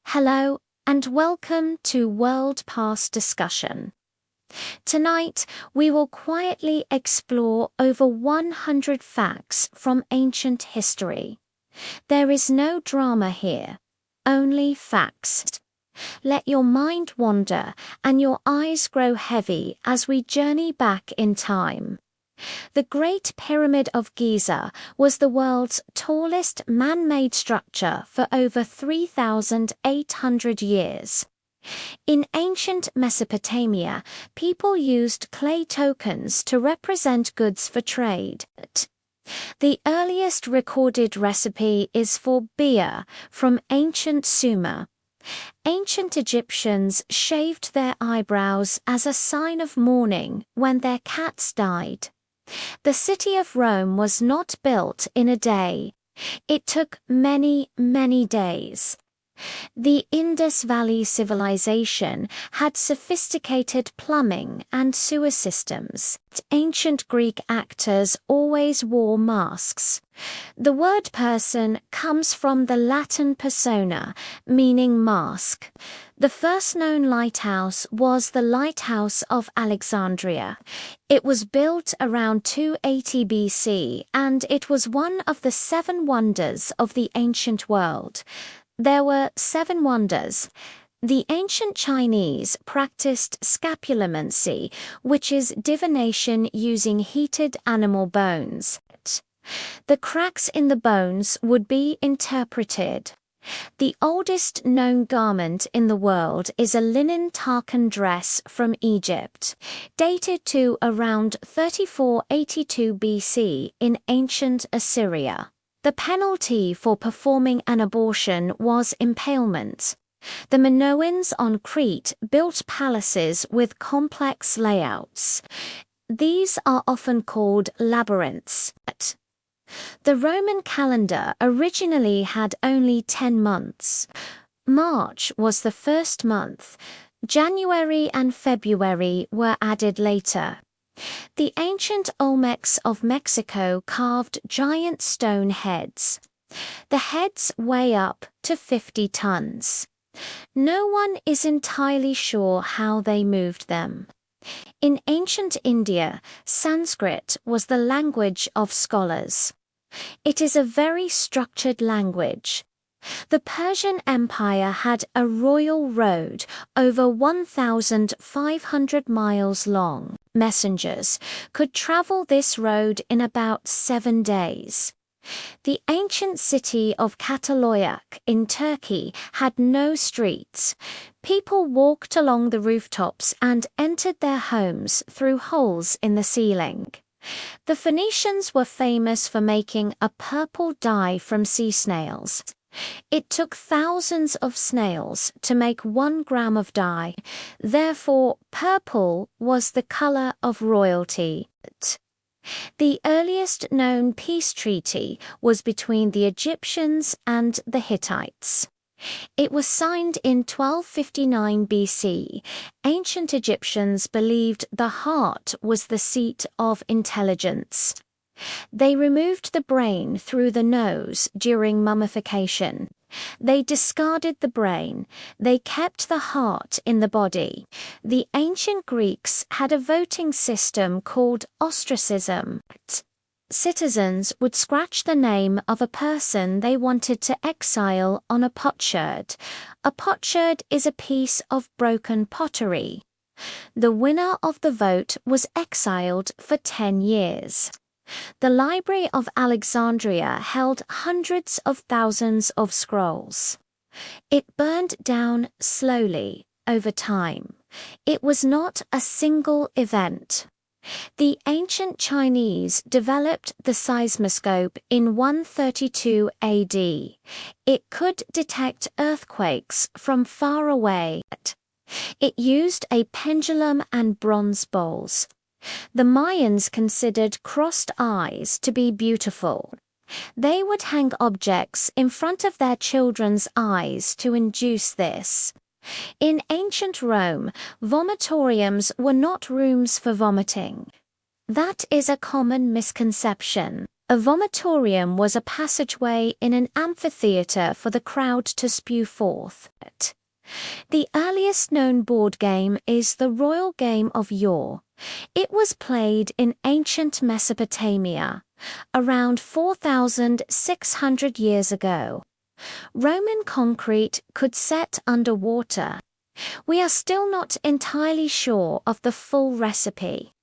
Hello, and welcome to World Past Discussion. Tonight, we will quietly explore over 100 facts from ancient history. There is no drama here, only facts. Let your mind wander and your eyes grow heavy as we journey back in time. The Great Pyramid of Giza was the world's tallest man-made structure for over 3,800 years. In ancient Mesopotamia, people used clay tokens to represent goods for trade. The earliest recorded recipe is for beer from ancient Sumer. Ancient Egyptians shaved their eyebrows as a sign of mourning when their cats died. The city of Rome was not built in a day. It took many, many days. The Indus Valley civilization had sophisticated plumbing and sewer systems. Ancient Greek actors always wore masks. The word person comes from the Latin persona, meaning mask. The first known lighthouse was the Lighthouse of Alexandria. It was built around 280 BC, and it was one of the 7 wonders of the ancient world. There were 7 wonders. The ancient Chinese practiced scapulomancy, which is divination using heated animal bones. The cracks in the bones would be interpreted. The oldest known garment in the world is a linen tarkan dress from Egypt, dated to around 3482 BC in ancient Assyria. The penalty for performing an abortion was impalement. The Minoans on Crete built palaces with complex layouts. These are often called labyrinths. The Roman calendar originally had only 10 months. March was the first month. January and February were added later. The ancient Olmecs of Mexico carved giant stone heads. The heads weigh up to 50 tons. No one is entirely sure how they moved them. In ancient India, Sanskrit was the language of scholars. It is a very structured language. The Persian Empire had a royal road over 1,500 miles long. Messengers could travel this road in about 7 days. The ancient city of Çatalhöyük in Turkey had no streets. People walked along the rooftops and entered their homes through holes in the ceiling. The Phoenicians were famous for making a purple dye from sea snails. It took thousands of snails to make 1 gram of dye. Therefore, purple was the color of royalty. The earliest known peace treaty was between the Egyptians and the Hittites. It was signed in 1259 BC. Ancient Egyptians believed the heart was the seat of intelligence. They removed the brain through the nose during mummification. They discarded the brain. They kept the heart in the body. The ancient Greeks had a voting system called ostracism. Citizens would scratch the name of a person they wanted to exile on a potsherd. A potsherd is a piece of broken pottery. The winner of the vote was exiled for 10 years. The Library of Alexandria held hundreds of thousands of scrolls. It burned down slowly over time. It was not a single event. The ancient Chinese developed the seismoscope in 132 AD. It could detect earthquakes from far away. It used a pendulum and bronze bowls. The Mayans considered crossed eyes to be beautiful. They would hang objects in front of their children's eyes to induce this. In ancient Rome, vomitoriums were not rooms for vomiting. That is a common misconception. A vomitorium was a passageway in an amphitheater for the crowd to spew forth. The earliest known board game is the royal game of yore. It was played in ancient Mesopotamia, around 4,600 years ago. Roman concrete could set underwater. We are still not entirely sure of the full recipe.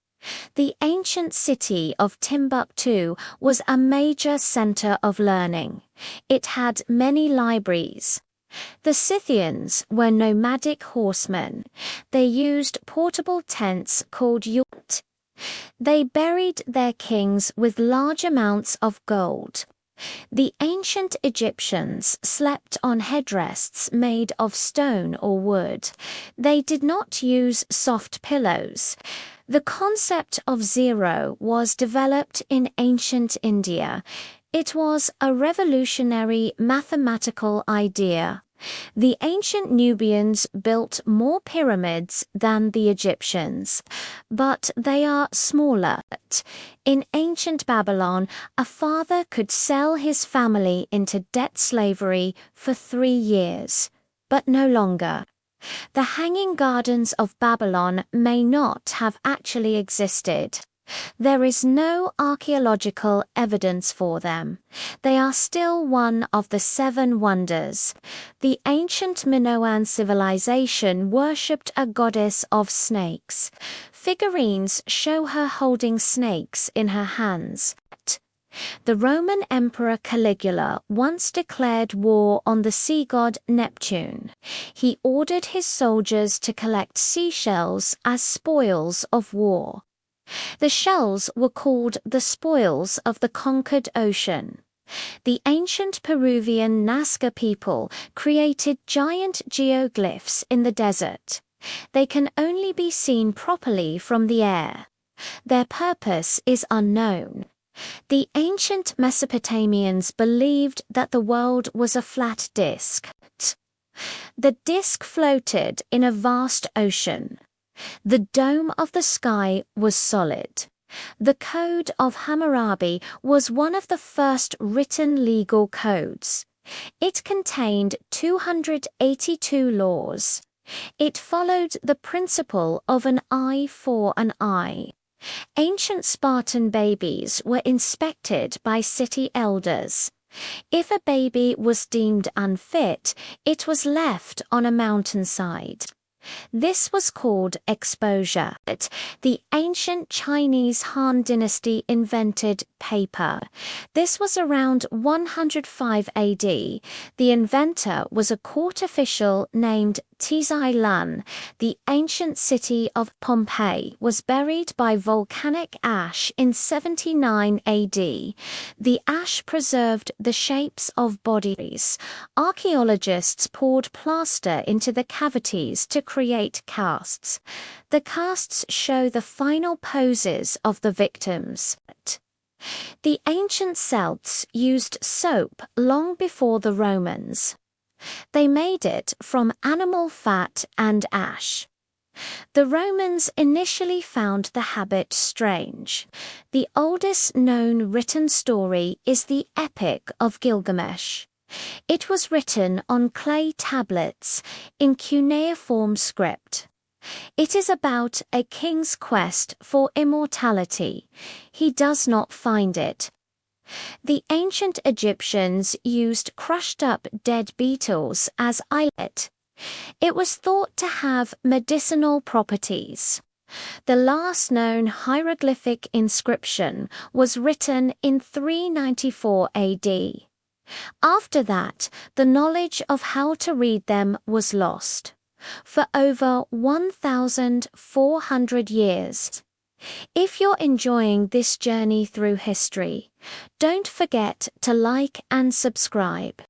The ancient city of Timbuktu was a major center of learning. It had many libraries. The Scythians were nomadic horsemen. They used portable tents called yurt. They buried their kings with large amounts of gold. The ancient Egyptians slept on headrests made of stone or wood. They did not use soft pillows. The concept of zero was developed in ancient India. It was a revolutionary mathematical idea. The ancient Nubians built more pyramids than the Egyptians, but they are smaller. In ancient Babylon, a father could sell his family into debt slavery for 3 years, but no longer. The Hanging Gardens of Babylon may not have actually existed. There is no archaeological evidence for them. They are still one of the 7 wonders. The ancient Minoan civilization worshipped a goddess of snakes. Figurines show her holding snakes in her hands. The Roman Emperor Caligula once declared war on the sea god Neptune. He ordered his soldiers to collect seashells as spoils of war. The shells were called the spoils of the conquered ocean. The ancient Peruvian Nazca people created giant geoglyphs in the desert. They can only be seen properly from the air. Their purpose is unknown. The ancient Mesopotamians believed that the world was a flat disk. The disk floated in a vast ocean. The dome of the sky was solid. The Code of Hammurabi was one of the first written legal codes. It contained 282 laws. It followed the principle of an eye for an eye. Ancient Spartan babies were inspected by city elders. If a baby was deemed unfit, it was left on a mountainside. This was called exposure. The ancient Chinese Han dynasty invented paper. This was around 105 AD. The inventor was a court official named Tizai Lan. The ancient city of Pompeii was buried by volcanic ash in 79 AD. The ash preserved the shapes of bodies. Archaeologists poured plaster into the cavities to create casts. The casts show the final poses of the victims. The ancient Celts used soap long before the Romans. They made it from animal fat and ash. The Romans initially found the habit strange. The oldest known written story is the Epic of Gilgamesh. It was written on clay tablets in cuneiform script. It is about a king's quest for immortality. He does not find it. The ancient Egyptians used crushed-up dead beetles as eyelet. It was thought to have medicinal properties. The last known hieroglyphic inscription was written in 394 AD. After that, the knowledge of how to read them was lost. For over 1,400 years. If you're enjoying this journey through history, don't forget to like and subscribe.